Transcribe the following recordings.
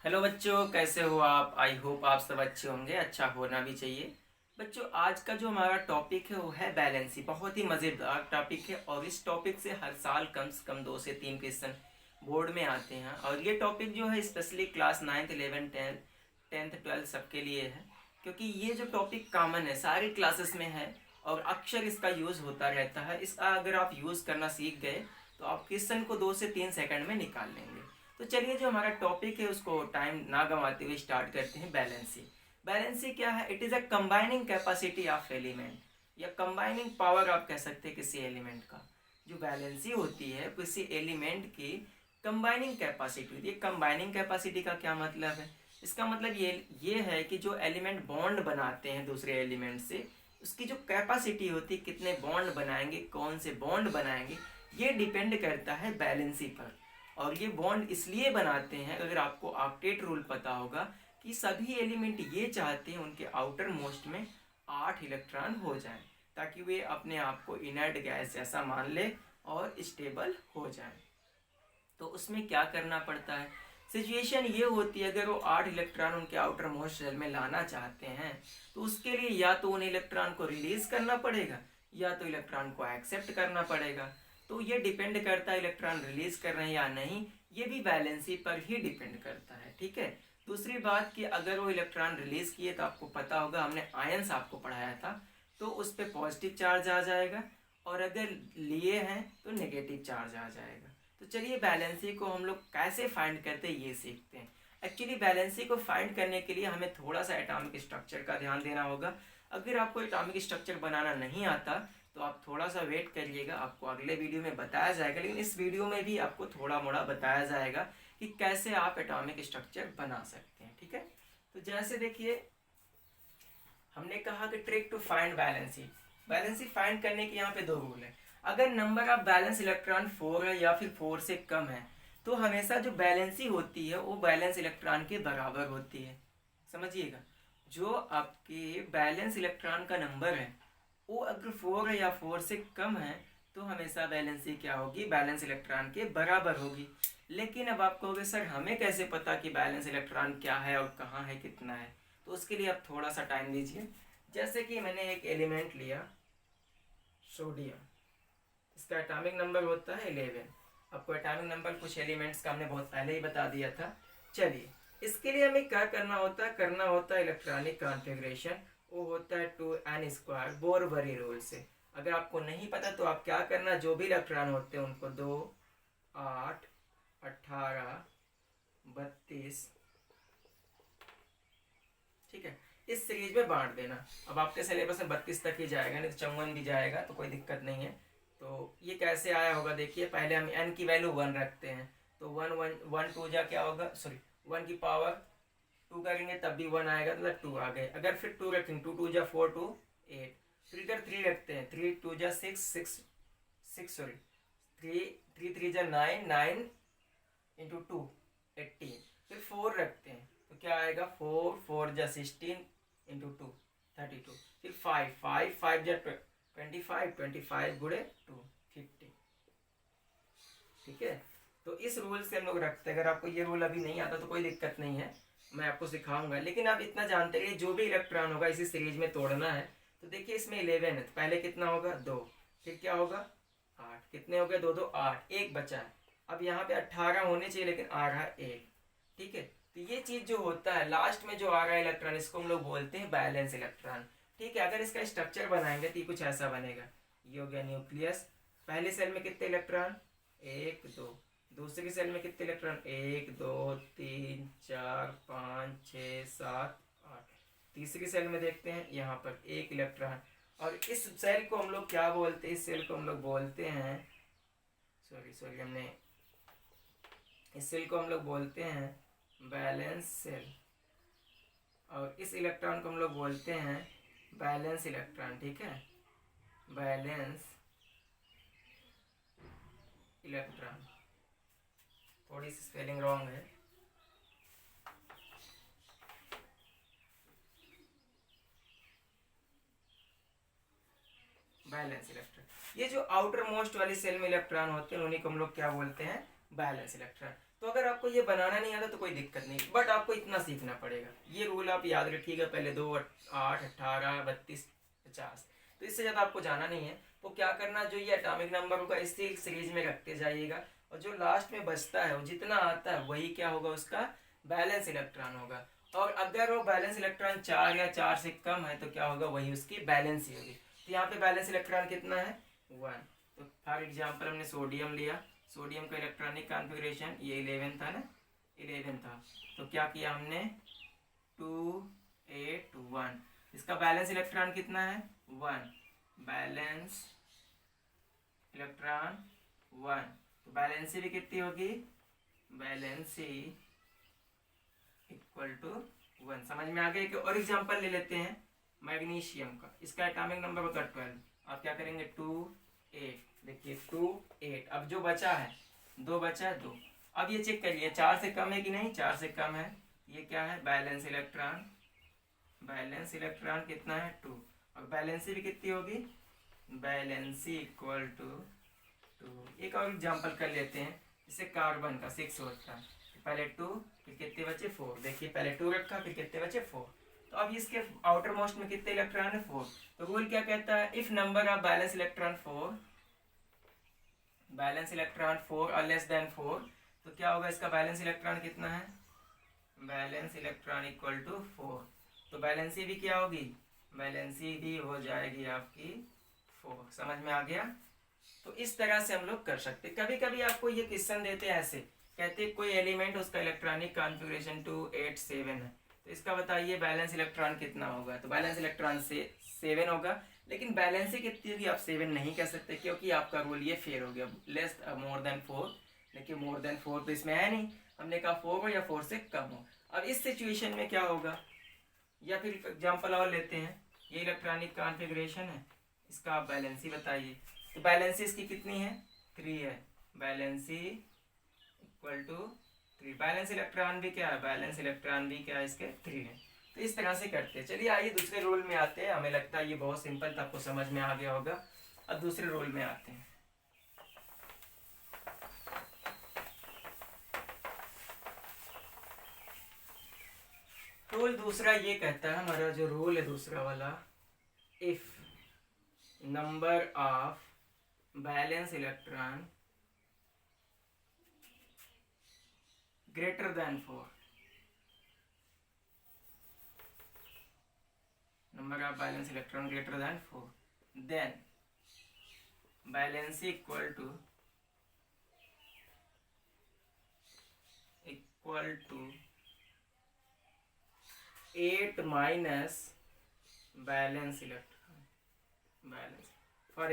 Hello बच्चों, कैसे हो आप? आई होप आप सब अच्छे होंगे। अच्छा होना भी चाहिए। बच्चों, आज का जो हमारा टॉपिक है वो है बैलेंसी। बहुत ही मज़ेदार टॉपिक है और इस टॉपिक से हर साल कम से कम 2 से 3 क्वेश्चन बोर्ड में आते हैं। और ये टॉपिक जो है specially class 9th 11th 10th 12th सबके लिए है, क्योंकि ये जो टॉपिक कॉमन है, सारी क्लासेस में है और अक्सर इसका यूज़ होता रहता है। इसका अगर आप यूज़ करना सीख गए तो आप क्वेश्चन को 2 से 3 सेकंड में निकाल लेंगे। तो चलिए, जो हमारा टॉपिक है उसको टाइम ना गंवाते हुए स्टार्ट करते हैं। बैलेंसी। बैलेंसी क्या है? It is a combining capacity of element, या कंबाइनिंग पावर आप कह सकते हैं किसी एलिमेंट का। जो बैलेंसी होती है किसी एलिमेंट की कंबाइनिंग कैपेसिटी होती है। कंबाइनिंग कैपेसिटी का क्या मतलब है? इसका मतलब ये है कि जो एलिमेंट बॉन्ड बनाते हैं दूसरे एलिमेंट से, उसकी जो कैपेसिटी होती है, कितने बॉन्ड बनाएंगे, कौन से बॉन्ड बनाएंगे, ये डिपेंड करता है बैलेंसी पर। और ये बॉन्ड इसलिए बनाते हैं, अगर आपको ऑक्टेट रूल पता होगा, कि सभी एलिमेंट ये चाहते हैं उनके आउटर मोस्ट में 8 इलेक्ट्रॉन हो जाएं, ताकि वे अपने आप को इनर्ट गैस जैसा मान ले और स्टेबल हो जाएं। तो उसमें क्या करना पड़ता है? सिचुएशन ये होती है, अगर वो 8 इलेक्ट्रॉन उनके आउटर मोस्ट शेल में लाना चाहते हैं तो उसके लिए या तो उन इलेक्ट्रॉन को रिलीज करना पड़ेगा या तो इलेक्ट्रॉन को एक्सेप्ट करना पड़ेगा। तो ये डिपेंड करता है इलेक्ट्रॉन रिलीज कर रहे हैं या नहीं, ये भी बैलेंसी पर ही डिपेंड करता है। ठीक है। दूसरी बात कि अगर वो इलेक्ट्रॉन रिलीज किए तो आपको पता होगा, हमने आयंस आपको पढ़ाया था, तो उस पर पॉजिटिव चार्ज आ जाएगा, और अगर लिए हैं तो नेगेटिव चार्ज आ जाएगा। तो चलिए, बैलेंसी को हम लोग कैसे फाइंड करते हैं ये सीखते हैं। एक्चुअली बैलेंसी को फाइंड करने के लिए हमें थोड़ा सा एटॉमिक स्ट्रक्चर का ध्यान देना होगा। अगर आपको एटॉमिक स्ट्रक्चर बनाना नहीं आता तो आप थोड़ा सा वेट करिएगा, आपको अगले वीडियो में बताया जाएगा। लेकिन इस वीडियो में भी आपको थोड़ा मोड़ा बताया जाएगा कि कैसे आप एटॉमिक स्ट्रक्चर बना सकते हैं। ठीक है। तो जैसे देखिए, हमने कहा कि trick to find valency. Valency find करने के यहाँ पे 2 रूल है। अगर नंबर ऑफ बैलेंस इलेक्ट्रॉन 4 है या फिर 4 से कम है, तो हमेशा जो बैलेंसी होती है वो बैलेंस इलेक्ट्रॉन के बराबर होती है। समझिएगा, जो आपके बैलेंस इलेक्ट्रॉन का नंबर है वो अगर 4 है या 4 से कम है, तो हमेशा बैलेंसी क्या होगी? बैलेंस इलेक्ट्रॉन के बराबर होगी। लेकिन अब आप कहोगे सर हमें कैसे पता कि बैलेंस इलेक्ट्रॉन क्या है और कहाँ है, कितना है? तो उसके लिए आप थोड़ा सा टाइम दीजिए। जैसे कि मैंने एक एलिमेंट लिया, सोडियम। इसका एटॉमिक नंबर होता है 11। आपको एटॉमिक नंबर कुछ एलिमेंट्स का हमने बहुत पहले ही बता दिया था। चलिए, इसके लिए हमें क्या करना होता है इलेक्ट्रॉनिक कॉन्फ़िगरेशन। वो होता है 2n² बोर-बरी रूल से। अगर आपको नहीं पता तो आप क्या करना, जो भी इलेक्ट्रॉन होते हैं उनको 2, 8, 18, 32, ठीक है, इस सीरीज में बांट देना। अब आपके सिलेबस में 32 तक ही जाएगा, नहीं तो 54 भी जाएगा, तो कोई दिक्कत नहीं है। तो ये कैसे आया होगा? देखिए, पहले हम n की वैल्यू 1 रखते हैं, तो 1 2 जा क्या होगा, सॉरी 1 की पावर 2 करेंगे तब भी 1 आएगा, तो 2 आ गए। अगर फिर 2 रखेंगे, 2 2 जा 4 2 8, फिर इधर 3 रखते हैं, 3 2 जा 6 6 6 सॉरी 3 3 3 जा 9 9 इंटू 2 18, फिर 4 रखते हैं तो क्या आएगा, 4 4 जा 16 इंटू 2 32, फिर 5 5 5 जा 25 25 गुड़े 2 50। ठीक है। तो इस रूल से हम लोग रखते हैं। अगर आपको ये रूल अभी नहीं आता तो कोई दिक्कत नहीं है, मैं आपको सिखाऊंगा। लेकिन आप इतना जानते रहिए, जो भी इलेक्ट्रॉन होगा इसी सीरीज में तोड़ना है। तो देखिए, इसमें 11 है, तो पहले कितना होगा 2, फिर क्या होगा 8, कितने हो गए 2 2 8, एक बचा है। अब यहाँ पे 18 होने चाहिए लेकिन आ रहा है 1। ठीक है। तो ये चीज जो होता है लास्ट में जो आ रहा है इलेक्ट्रॉन, इसको हम लोग बोलते हैं बैलेंस इलेक्ट्रॉन। ठीक है। अगर इसका स्ट्रक्चर बनाएंगे तो ये कुछ ऐसा बनेगा। ये हो गया न्यूक्लियस। पहले सेल में कितने इलेक्ट्रॉन, 1 2। दूसरी सेल में कितने इलेक्ट्रॉन, 1 2 3 4 5 6 7 8। तीसरी सेल में देखते हैं, यहाँ पर 1 इलेक्ट्रॉन। और इस सेल को हम लोग क्या बोलते हैं? इस सेल को हम लोग बोलते हैं, सॉरी हमने इस सेल को हम लोग बोलते हैं बैलेंस सेल, और इस इलेक्ट्रॉन को हम लोग बोलते हैं बैलेंस इलेक्ट्रॉन। ठीक है, बैलेंस इलेक्ट्रॉन। थोड़ी सी स्पेलिंग रॉन्ग है। Balance electron. ये जो आउटर मोस्ट वाली सेल में इलेक्ट्रॉन होते हैं उन्हीं को हम लोग क्या बोलते हैं? Balance electron. तो अगर आपको ये बनाना नहीं आता तो कोई दिक्कत नहीं, बट आपको इतना सीखना पड़ेगा। ये रूल आप याद रखिएगा, पहले 2, 8, 18, 32, 50, तो इससे ज़्यादा आपको जाना नहीं है। तो क्या करना, जो ये एटॉमिक नंबर होगा इसी सीरीज में रखते जाइएगा, और जो लास्ट में बचता है वो जितना आता है वही क्या होगा, उसका बैलेंस इलेक्ट्रॉन होगा। और अगर वो बैलेंस इलेक्ट्रॉन 4 या 4 से कम है तो क्या होगा, वही उसकी बैलेंस ही होगी। तो यहाँ पे बैलेंस इलेक्ट्रॉन कितना है, 1। तो फॉर एग्जाम्पल हमने सोडियम लिया, सोडियम का इलेक्ट्रॉनिक कॉन्फ़िगरेशन ये 11 था ना, 11 था। तो क्या किया हमने, 2, 8, 1, इसका बैलेंस इलेक्ट्रॉन कितना है, 1, बैलेंस इलेक्ट्रॉन 1। तो बैलेंसी भी कितनी होगी, बैलेंसी इक्वल टू 1। समझ में आ गया। कि और एग्जांपल ले लेते हैं मैग्नीशियम का, इसका एटॉमिक नंबर होगा 12। आप क्या करेंगे, 2, 8, देखिए 2, 8। अब जो बचा है 2 बचा है, 2। अब ये चेक करिए 4 से कम है कि नहीं, 4 से कम है। ये क्या है, बैलेंस इलेक्ट्रॉन, बैलेंस इलेक्ट्रॉन कितना है, 2। और बैलेंसी भी कितनी होगी, बैलेंसी इक्वल टू 2। एक और एग्जांपल कर लेते हैं, जैसे कार्बन का 6 होता है, पहले 2, फिर कितने बचे, 4। देखिए पहले 2 रखा, फिर कितने बचे, 4। तो अब इसके आउटर मोस्ट में कितने इलेक्ट्रॉन है, 4। तो रूल क्या कहता है, if number of valence electron 4, balance electron 4 और लेस देन 4, तो क्या होगा, इसका बैलेंस इलेक्ट्रॉन कितना है, बैलेंस इलेक्ट्रॉन इक्वल टू 4। तो बैलेंसी भी क्या होगी, बैलेंसी भी हो जाएगी आपकी 4। समझ में आ गया। तो इस तरह से हम लोग कर सकते। कभी कभी आपको ये क्वेश्चन देते हैं ऐसे, कहते हैं कोई एलिमेंट उसका इलेक्ट्रॉनिक कॉन्फ़िगरेशन 287 है, तो इसका बताइए बैलेंस इलेक्ट्रॉन कितना होगा। तो बैलेंस इलेक्ट्रॉन से 7 होगा, लेकिन बैलेंस कितनी होगी आप 7 नहीं कह सकते, क्योंकि आपका रूल ये फेल हो गया, लेस मोर देन 4। देखिए मोर देन 4 तो इसमें है नहीं, हमने कहा 4 हो या 4 से कम हो। अब इस सिचुएशन में क्या होगा, या फिर एग्जाम्पल और लेते हैं, ये इलेक्ट्रॉनिक कॉन्फ़िगरेशन है, इसका आप बैलेंसी बताइए। तो बैलेंसी इसकी कितनी है, 3 है, valency equal to 3। Valence electron भी क्या है, बैलेंस इलेक्ट्रॉन भी क्या है, इसके 3 है। तो इस तरह से करते हैं। चलिए आइए दूसरे रोल में आते हैं। हमें लगता है ये बहुत सिंपल था, आपको समझ में आ गया होगा। अब दूसरे रोल में आते हैं। रोल दूसरा ये कहता है, हमारा जो रोल है दूसरा वाला, if number of valence electron greater than 4, number of valence electron greater than 4, then valency equal to 8 minus valence electron, valency. For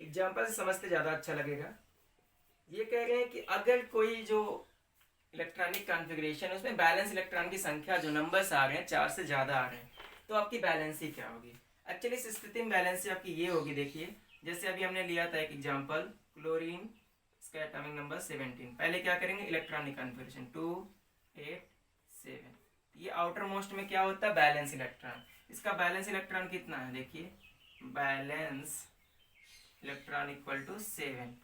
example से समझते ज़्यादा अच्छा लगेगा। ये कह रहे हैं कि अगर कोई जो इलेक्ट्रॉनिक कॉन्फ़िगरेशन है उसमें बैलेंस इलेक्ट्रॉन की संख्या, जो नंबर्स आ रहे हैं 4 से ज़्यादा आ रहे हैं, तो आपकी बैलेंसी क्या होगी। एक्चुअली इस स्थिति में बैलेंसी आपकी ये होगी, देखिए जैसे अभी हमने लिया था एक एग्जाम्पल, क्लोरीन, इसका एटॉमिक नंबर 17। पहले क्या करेंगे, इलेक्ट्रॉनिक कॉन्फ़िगरेशन 2, 8, 7। ये आउटर मोस्ट में क्या होता है, बैलेंस इलेक्ट्रॉन। इसका बैलेंस इलेक्ट्रॉन कितना है, देखिए बैलेंस इलेक्ट्रॉन इक्वल टू 7।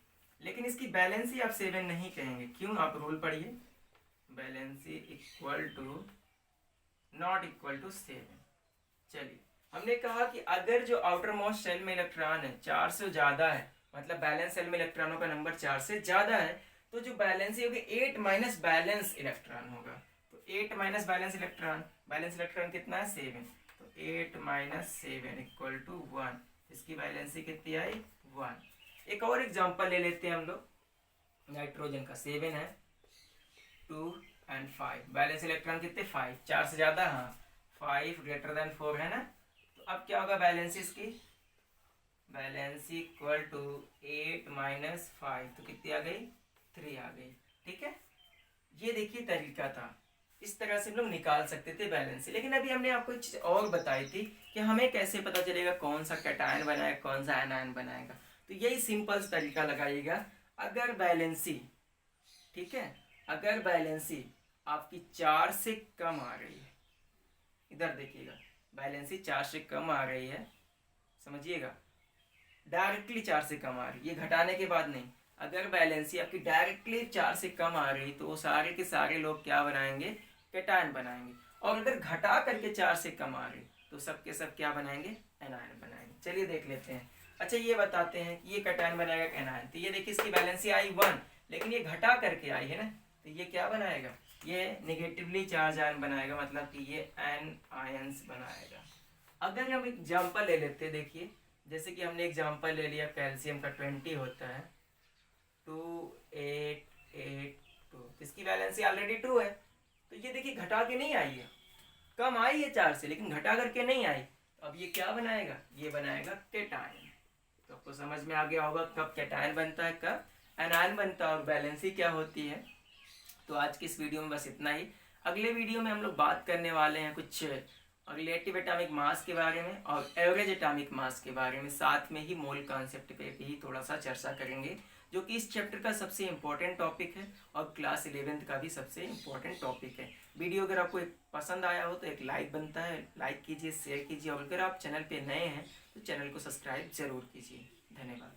लेकिन इसकी बैलेंसी आप 7 नहीं कहेंगे, क्यों, आप रूल पढ़िए, valency equal to not equal to 7। चलिए हमने कहा कि अगर जो आउटर मोस्ट सेल में इलेक्ट्रॉन है 4 से ज़्यादा है, मतलब बैलेंस सेल में इलेक्ट्रॉनों का नंबर 4 से ज़्यादा है, तो जो बैलेंसी होगी 8 माइनस बैलेंस इलेक्ट्रॉन होगा। तो 8 माइनस बैलेंस इलेक्ट्रॉन कितना है, 7। तो 8 माइनस 7 इक्वल टू 1। इसकी बैलेंसी कितनी आई, 1। एक और एग्जांपल ले लेते हैं हम लोग, नाइट्रोजन का 7 है, 2 एंड 5। बैलेंस इलेक्ट्रॉन कितने, 5। 4 से ज़्यादा, हाँ, 5 ग्रेटर देन 4 है ना। तो अब क्या होगा बैलेंसी इसकी, बैलेंसी इक्वल टू 8 माइनस 5, तो कितनी आ गई, 3 आ गई। ठीक है, ये देखिए तरीका था, इस तरह से हम लोग निकाल सकते थे बैलेंसी। लेकिन अभी हमने आपको एक चीज़ और बताई थी कि हमें कैसे पता चलेगा कौन सा कैटायन बनाएगा, कौन सा एनायन बनाएगा। तो यही सिंपल तरीका लगाइएगा। अगर बैलेंसी, ठीक है, अगर बैलेंसी आपकी 4 से कम आ रही है, इधर देखिएगा, बैलेंसी 4 से कम आ रही है, समझिएगा, डायरेक्टली 4 से कम आ रही, ये घटाने के बाद नहीं। अगर बैलेंसी आपकी डायरेक्टली 4 से कम आ रही तो वो सारे के सारे लोग क्या बनाएंगे, कैटायन बनाएंगे। और अगर घटा करके 4 से कम आ रही तो सब के सब क्या बनाएंगे, एनायन बनाएंगे। चलिए देख लेते हैं। अच्छा ये बताते हैं कि ये कैटायन बनाएगा एनायन, तो ये देखिए इसकी बैलेंसी आई 1, लेकिन ये घटा करके आई है ना, तो ये क्या बनाएगा, ये नेगेटिवली चार्ज आयन बनाएगा, मतलब कि ये एन आयंस बनाएगा। अगर हम एग्जाम्पल ले लेते हैं, देखिए जैसे कि हमने एग्जाम्पल ले लिया कैल्शियम का 20 होता है 2882, इसकी वैलेंसी ऑलरेडी 2 है, तो ये देखिए घटा के नहीं आई है, कम आई है 4 से लेकिन घटा करके नहीं आई। तो अब ये क्या बनाएगा, ये बनाएगा कैटायन। तो आपको समझ में आ गया होगा कब कैटायन बनता है, कब एनायन बनता है और बैलेंसी क्या होती है। तो आज की इस वीडियो में बस इतना ही। अगले वीडियो में हम लोग बात करने वाले हैं कुछ रिलेटिव एटॉमिक मास के बारे में और एवरेज एटॉमिक मास के बारे में, साथ में ही मोल कॉन्सेप्ट पे भी थोड़ा सा चर्चा करेंगे, जो कि इस चैप्टर का सबसे इम्पोर्टेंट टॉपिक है और क्लास 11th का भी सबसे इम्पोर्टेंट टॉपिक है। वीडियो अगर आपको पसंद आया हो तो एक लाइक बनता है, लाइक कीजिए, शेयर कीजिए, और अगर आप चैनल पे नए हैं तो चैनल को सब्सक्राइब जरूर कीजिए। धन्यवाद।